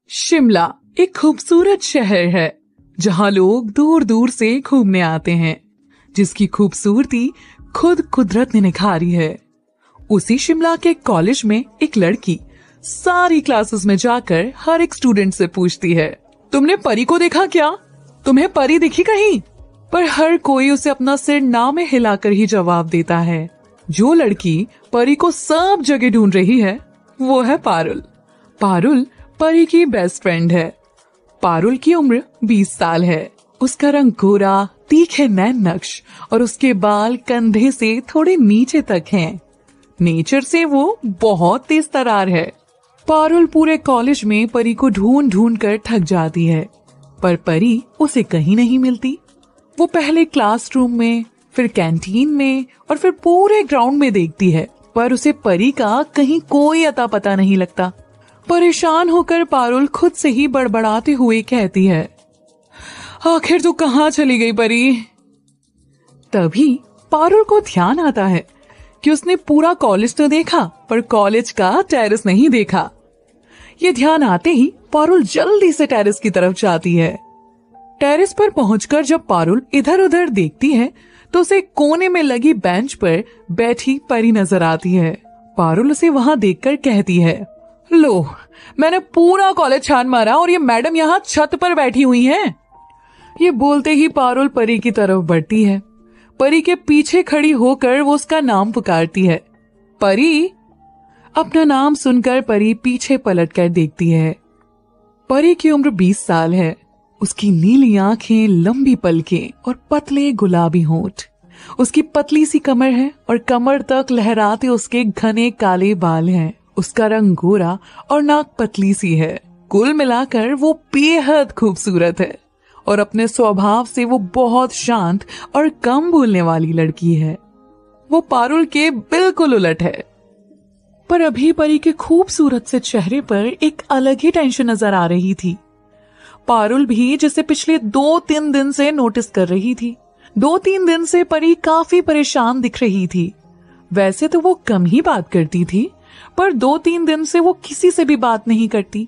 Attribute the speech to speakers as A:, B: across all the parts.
A: शिमला एक खूबसूरत शहर है जहाँ लोग दूर दूर से घूमने आते हैं, जिसकी खूबसूरती खुद कुदरत ने निखारी है। उसी शिमला के कॉलेज में एक लड़की सारी क्लासेस में जाकर हर एक स्टूडेंट से पूछती है, तुमने परी को देखा क्या? तुम्हें परी दिखी कहीं? पर हर कोई उसे अपना सिर ना में हिलाकर ही जवाब देता है। जो लड़की परी को सब जगह ढूंढ रही है वो है पारुल। पारुल परी की बेस्ट फ्रेंड है। पारुल की उम्र 20 साल है। उसका रंग गोरा, तीखे नैन नक्श और उसके बाल कंधे से थोड़े नीचे तक हैं। नेचर से वो बहुत तेज तरार है। पारुल पूरे कॉलेज में परी को ढूंढ ढूंढ कर थक जाती है, पर परी उसे कहीं नहीं मिलती। वो पहले क्लासरूम में, फिर कैंटीन में और फिर पूरे ग्राउंड में देखती है, पर उसे परी का कहीं कोई अता पता नहीं लगता। परेशान होकर पारुल खुद से ही बड़बड़ाते हुए कहती है, आखिर तू कहाँ चली गई परी? तभी पारुल को ध्यान आता है कि उसने पूरा कॉलेज तो देखा, पर कॉलेज का टेरेस नहीं देखा। ये ध्यान आते ही पारुल जल्दी से टेरेस की तरफ जाती है। टेरेस पर पहुंचकर जब पारुल इधर उधर देखती है तो उसे कोने में लगी बेंच पर बैठी परी नजर आती है। पारुल उसे वहां देखकर कहती है, लो, मैंने पूरा कॉलेज छान मारा और ये मैडम यहाँ छत पर बैठी हुई हैं। ये बोलते ही पारुल परी की तरफ बढ़ती है। परी के पीछे खड़ी होकर वो उसका नाम पुकारती है, परी। अपना नाम सुनकर परी पीछे पलटकर देखती है। परी की उम्र 20 साल है। उसकी नीली आंखें, लंबी पलकें और पतले गुलाबी होंठ। उसकी पतली सी कमर है और कमर तक लहराते उसके घने काले बाल हैं। उसका रंग गोरा और नाक पतली सी है। कुल मिलाकर वो बेहद खूबसूरत है और अपने स्वभाव से वो बहुत शांत और कम बोलने वाली लड़की है। वो पारुल के बिल्कुल उलट है। पर अभी परी के खूबसूरत से चेहरे पर एक अलग ही टेंशन नजर आ रही थी। पारुल भी जिसे पिछले 2-3 दिन से नोटिस कर रही थी। 2-3 दिन से परी काफी परेशान दिख रही थी। वैसे तो वो कम ही बात करती थी, पर 2-3 दिन से वो किसी से भी बात नहीं करती।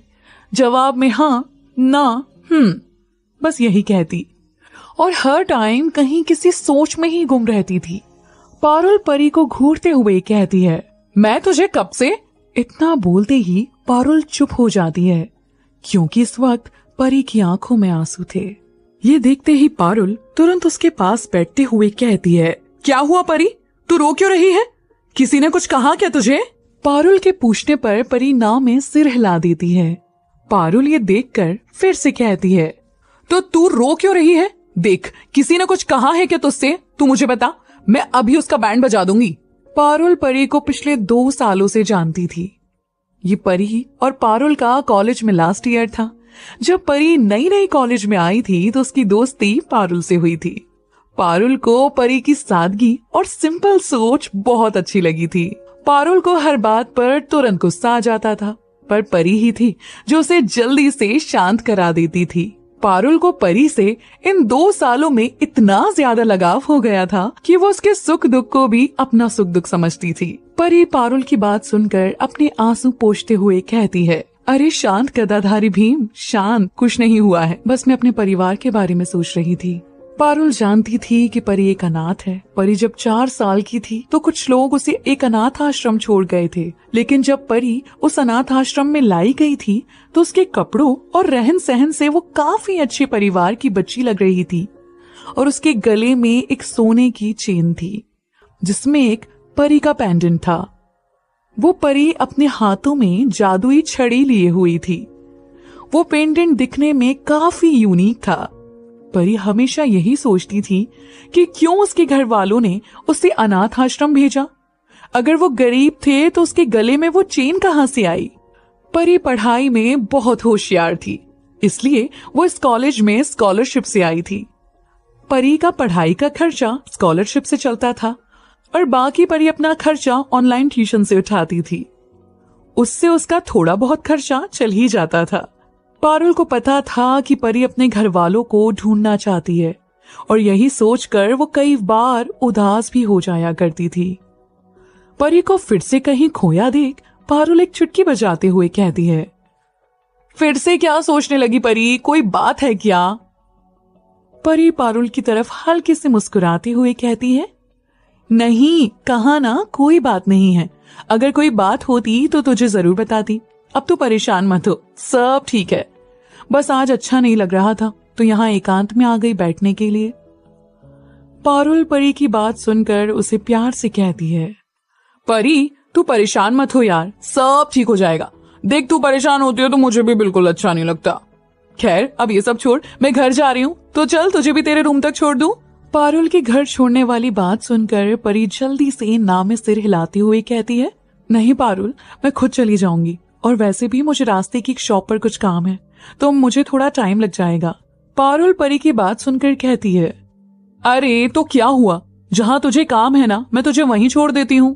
A: जवाब में हाँ, ना, बस यही कहती और हर टाइम कहीं किसी सोच में ही गुम रहती थी। पारुल परी को घूरते हुए कहती है, मैं तुझे कब से? इतना बोलते ही पारुल चुप हो जाती है, क्योंकि इस वक्त परी की आंखों में आंसू थे। ये देखते ही पारुल तुरंत उसके पास बैठते हुए कहती है, क्या हुआ परी? तू रो क्यों रही है? किसी ने कुछ कहा क्या तुझे? पारुल के पूछने पर परी ना में सिर हिला देती है। पारुल ये देखकर फिर से कहती है, तो तू रो क्यों रही है? देख, किसी ने कुछ कहा है क्या तुझसे? तू मुझे बता, मैं अभी उसका बैंड बजा दूंगी। पारुल परी को पिछले 2 सालों से जानती थी। ये परी और पारुल का कॉलेज में लास्ट ईयर था। जब परी नई नई कॉलेज में आई थी तो उसकी दोस्ती पारुल से हुई थी। पारुल को परी की सादगी और सिंपल सोच बहुत अच्छी लगी थी। पारुल को हर बात पर तुरंत गुस्सा आ जाता था, पर परी ही थी जो उसे जल्दी से शांत करा देती थी। पारुल को परी से इन 2 सालों में इतना ज्यादा लगाव हो गया था कि वो उसके सुख दुख को भी अपना सुख दुख समझती थी। परी पारुल की बात सुनकर अपने आंसू पोंछते हुए कहती है, अरे शांत गदाधारी भीम, शांत, कुछ नहीं हुआ है, बस मैं अपने परिवार के बारे में सोच रही थी। पारुल जानती थी कि परी एक अनाथ है। परी जब 4 साल की थी तो कुछ लोग उसे एक अनाथ आश्रम छोड़ गए थे, लेकिन जब परी उस अनाथ आश्रम में लाई गई थी तो उसके कपड़ों और रहन सहन से वो काफी अच्छे परिवार की बच्ची लग रही थी। और उसके गले में एक सोने की चेन थी जिसमें एक परी का पेंडेंट था। वो परी अपने हाथों में जादुई छड़ी लिए हुई थी। वो पेंडेंट दिखने में काफी यूनिक था। परी हमेशा यही सोचती थी कि क्यों उसके घर वालों ने उसे अनाथ आश्रम भेजा। अगर वो गरीब थे तो उसके गले में वो चेन कहां से आई? परी पढ़ाई में बहुत होशियार थी, इसलिए वो इस कॉलेज में स्कॉलरशिप से आई थी। परी का पढ़ाई का खर्चा स्कॉलरशिप से चलता था और बाकी परी अपना खर्चा ऑनलाइन ट्यूशन से उठाती थी। उससे उसका थोड़ा बहुत खर्चा चल ही जाता था। पारुल को पता था कि परी अपने घर वालों को ढूंढना चाहती है और यही सोचकर वो कई बार उदास भी हो जाया करती थी। परी को फिर से कहीं खोया देख पारुल एक चुटकी बजाते हुए कहती है, फिर से क्या सोचने लगी परी, कोई बात है क्या? परी पारुल की तरफ हल्के से मुस्कुराते हुए कहती है, नहीं कहा ना, कोई बात नहीं है। अगर कोई बात होती तो तुझे जरूर बताती। अब तो परेशान मत हो, सब ठीक है। बस आज अच्छा नहीं लग रहा था तो यहाँ एकांत में आ गई बैठने के लिए। पारुल परी की बात सुनकर उसे प्यार से कहती है, परी तू परेशान मत हो यार, सब ठीक हो जाएगा। देख तू परेशान होती है तो मुझे भी बिल्कुल अच्छा नहीं लगता। खैर अब ये सब छोड़, मैं घर जा रही हूँ, तो चल तुझे भी तेरे रूम तक छोड़ दूं। पारुल के घर छोड़ने वाली बात सुनकर परी जल्दी से ना में सिर हिलाते हुए कहती है, नहीं पारुल, मैं खुद चली जाऊंगी, और वैसे भी मुझे रास्ते की एक शॉप पर कुछ काम है तो मुझे थोड़ा टाइम लग जाएगा। पारुल परी की बात सुनकर कहती है, अरे तो क्या हुआ, जहाँ तुझे काम है ना, मैं तुझे वहीं छोड़ देती हूँ।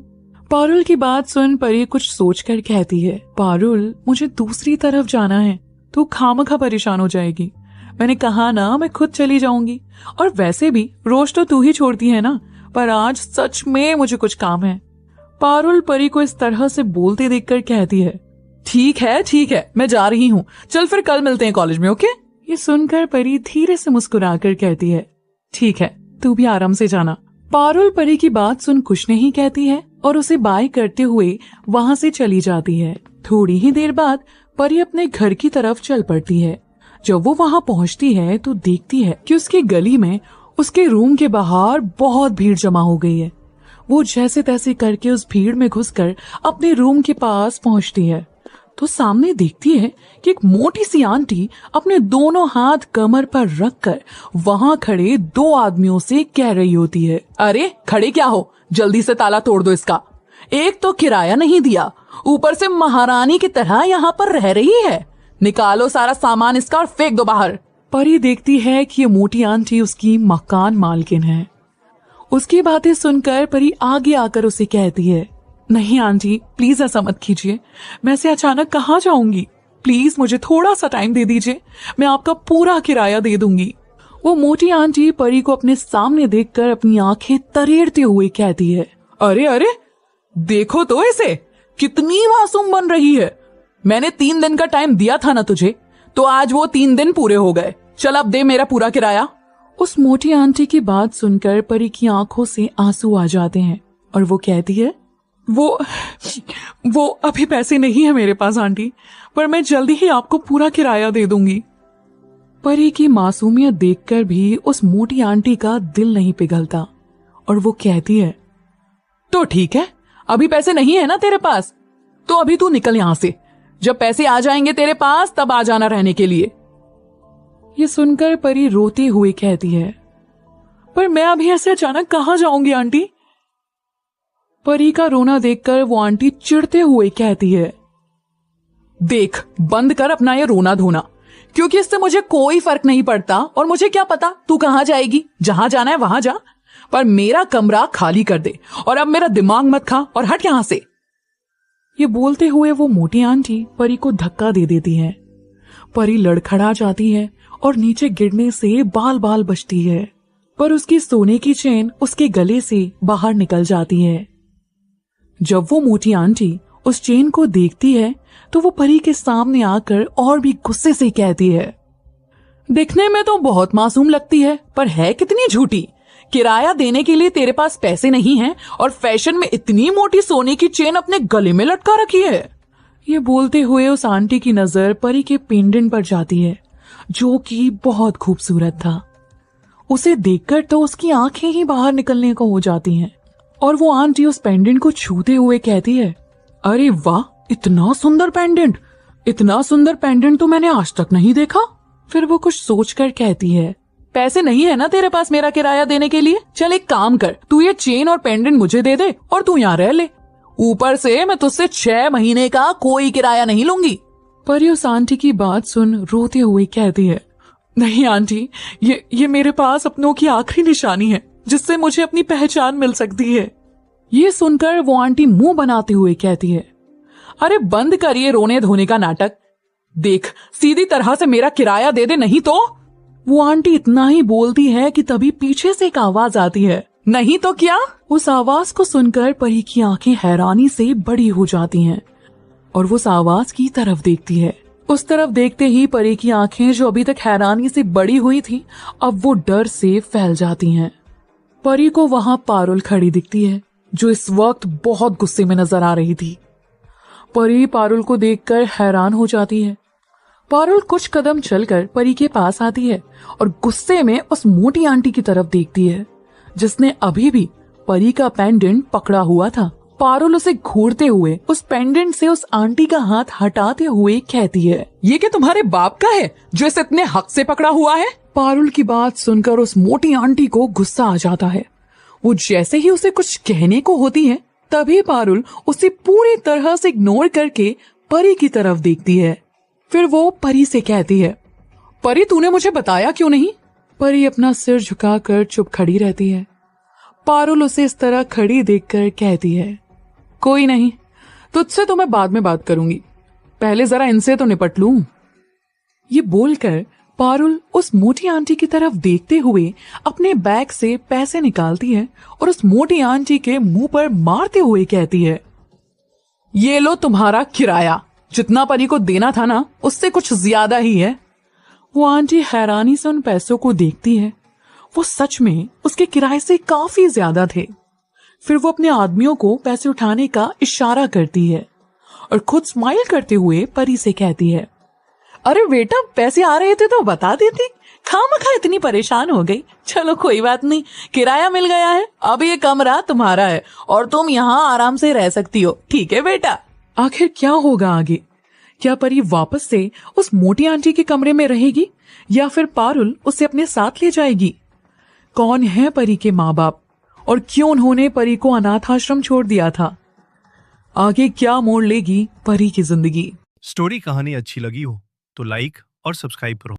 A: पारुल की बात सुन परी कुछ सोचकर कहती है, पारुल मुझे दूसरी तरफ जाना है, तू खामखा परेशान हो जाएगी। मैंने कहा ना मैं खुद चली जाऊंगी, और वैसे भी रोज तो तू ही छोड़ती है ना, पर आज सच में मुझे कुछ काम है। पारुल परी को इस तरह से बोलते देखकर कहती है, ठीक है मैं जा रही हूँ, चल फिर कल मिलते हैं कॉलेज में, ओके? ये सुनकर परी धीरे से मुस्कुराकर कहती है, ठीक है तू भी आराम से जाना। पारुल परी की बात सुन कुछ नहीं कहती है और उसे बाय करते हुए वहाँ से चली जाती है। थोड़ी ही देर बाद परी अपने घर की तरफ चल पड़ती है। जब वो वहाँ पहुँचती है तो देखती है कि उसकी गली में उसके रूम के बाहर बहुत भीड़ जमा हो गई है। वो जैसे तैसे करके उस भीड़ में घुसकर अपने रूम के पास पहुँचती है तो सामने देखती है कि एक मोटी सी आंटी अपने दोनों हाथ कमर पर रखकर वहाँ खड़े दो आदमियों से कह रही होती है, अरे खड़े क्या हो, जल्दी से ताला तोड़ दो इसका। एक तो किराया नहीं दिया, ऊपर से महारानी की तरह यहाँ पर रह रही है। निकालो सारा सामान इसका और फेंक दो बाहर। परी देखती है कि ये मोटी आंटी उसकी मकान मालकिन है। उसकी बातें सुनकर परी आगे आकर उसे कहती है, नहीं आंटी प्लीज ऐसा मत कीजिए, मैं ऐसे अचानक कहाँ जाऊंगी, प्लीज मुझे थोड़ा सा टाइम दे दीजिए, मैं आपका पूरा किराया दे दूंगी। वो मोटी आंटी परी को अपने सामने देखकर अपनी आंखें तरेड़ते हुए कहती है, अरे अरे देखो तो इसे, कितनी मासूम बन रही है। मैंने 3 दिन का टाइम दिया था ना तुझे, तो आज वो 3 दिन पूरे हो गए, चल अब दे मेरा पूरा किराया। उस मोटी आंटी की बात सुनकर परी की आंखों से आंसू आ जाते हैं और वो कहती है, वो अभी पैसे नहीं है मेरे पास आंटी, पर मैं जल्दी ही आपको पूरा किराया दे दूंगी। परी की मासूमियत देखकर भी उस मोटी आंटी का दिल नहीं पिघलता और वो कहती है, तो ठीक है, अभी पैसे नहीं है ना तेरे पास, तो अभी तू निकल यहां से, जब पैसे आ जाएंगे तेरे पास तब आ जाना रहने के लिए। ये सुनकर परी रोते हुए कहती है, पर मैं अभी ऐसे अचानक कहां जाऊंगी आंटी। परी का रोना देखकर वो आंटी चिढ़ते हुए कहती है, देख बंद कर अपना ये रोना धोना, क्योंकि इससे मुझे कोई फर्क नहीं पड़ता और मुझे क्या पता तू कहां जाएगी, जहां जाना है वहां जा, पर मेरा कमरा खाली कर दे और अब मेरा दिमाग मत खा और हट यहां से। ये बोलते हुए वो मोटी आंटी परी को धक्का दे देती है। परी लड़खड़ा जाती है और नीचे गिरने से बाल बाल बचती है, पर उसकी सोने की चेन उसके गले से बाहर निकल जाती है। जब वो मोटी आंटी उस चेन को देखती है तो वो परी के सामने आकर और भी गुस्से से कहती है, दिखने में तो बहुत मासूम लगती है पर है कितनी झूठी। किराया देने के लिए तेरे पास पैसे नहीं हैं और फैशन में इतनी मोटी सोने की चेन अपने गले में लटका रखी है। ये बोलते हुए उस आंटी की नजर परी के पेंडेंट पर जाती है जो कि बहुत खूबसूरत था। उसे देखकर तो उसकी आंखें ही बाहर निकलने को हो जाती हैं और वो आंटी उस पेंडेंट को छूते हुए कहती है, अरे वाह, इतना सुंदर पेंडेंट, इतना सुंदर पेंडेंट तो मैंने आज तक नहीं देखा। फिर वो कुछ सोचकर कहती है, पैसे नहीं है ना तेरे पास मेरा किराया देने के लिए, चल एक काम कर, तू ये चेन और पेंडेंट मुझे दे दे और तू यहाँ रह ले, ऊपर से मैं तुझसे 6 महीने का कोई किराया नहीं लूंगी। परी उस आंटी की बात सुन रोते हुए कहती है, नहीं आंटी, ये मेरे पास अपनों की आखिरी निशानी है जिससे मुझे अपनी पहचान मिल सकती है। ये सुनकर वो आंटी मुंह बनाते हुए कहती है, अरे बंद करिए रोने धोने का नाटक, देख सीधी तरह से मेरा किराया दे दे नहीं तो। वो आंटी इतना ही बोलती है कि तभी पीछे से एक आवाज आती है, नहीं तो क्या। उस आवाज को सुनकर परी की आंखें हैरानी से बड़ी हो जाती हैं और वो उस आवाज की तरफ देखती है उस तरफ देखते ही परी की आंखें जो अभी तक हैरानी से बड़ी हुई थी, अब वो डर से फैल जाती हैं। परी को वहां पारुल खड़ी दिखती है, जो इस वक्त बहुत गुस्से में नजर आ रही थी। परी पारुल को देखकर हैरान हो जाती है। पारुल कुछ कदम चलकर परी के पास आती है और गुस्से में उस मोटी आंटी की तरफ देखती है, जिसने अभी भी परी का पेंडेंट पकड़ा हुआ था। पारुल उसे घूरते हुए उस पेंडेंट से उस आंटी का हाथ हटाते हुए कहती है, ये क्या तुम्हारे बाप का है जो इसे इतने हक से पकड़ा हुआ है? पारुल की बात सुनकर उस मोटी आंटी को गुस्सा आ जाता है। वो जैसे ही उसे कुछ कहने को होती है, तभी पारुल उसे पूरी तरह से इग्नोर करके परी की तरफ देखती है। फिर वो परी से कहती है, परी तूने मुझे बताया क्यों नहीं? परी अपना सिर झुकाकर चुप खड़ी रहती है। पारुल उसे इस तरह खड़ी देखकर कहती है, कोई नहीं, तुझसे तो मैं बाद में बात करूंगी, पहले जरा इनसे तो निपट लूं। ये बोलकर पारुल उस मोटी आंटी की तरफ देखते हुए अपने बैग से पैसे निकालती है और उस मोटी आंटी के मुंह पर मारते हुए कहती है, ये लो तुम्हारा किराया, जितना परी को देना था ना उससे कुछ ज्यादा ही है। वो आंटी हैरानी से उन पैसों को देखती है। वो सच में उसके किराए से काफी ज्यादा थे। फिर वो अपने आदमियों को पैसे उठाने का इशारा करती है और खुद स्माइल करते हुए परी से कहती है, अरे बेटा पैसे आ रहे थे तो बता देती, खामखा इतनी परेशान हो गई। चलो कोई बात नहीं, किराया मिल गया है, अब ये कमरा तुम्हारा है और तुम यहाँ आराम से रह सकती हो, ठीक है बेटा। आखिर क्या होगा आगे? क्या परी वापस से उस मोटी आंटी के कमरे में रहेगी या फिर पारुल उसे अपने साथ ले जाएगी? कौन है परी के माँ बाप और क्यों उन्होंने परी को अनाथ आश्रम छोड़ दिया था? आगे क्या मोड़ लेगी परी की जिंदगी?
B: स्टोरी कहानी अच्छी लगी हो तो लाइक और सब्सक्राइब करो।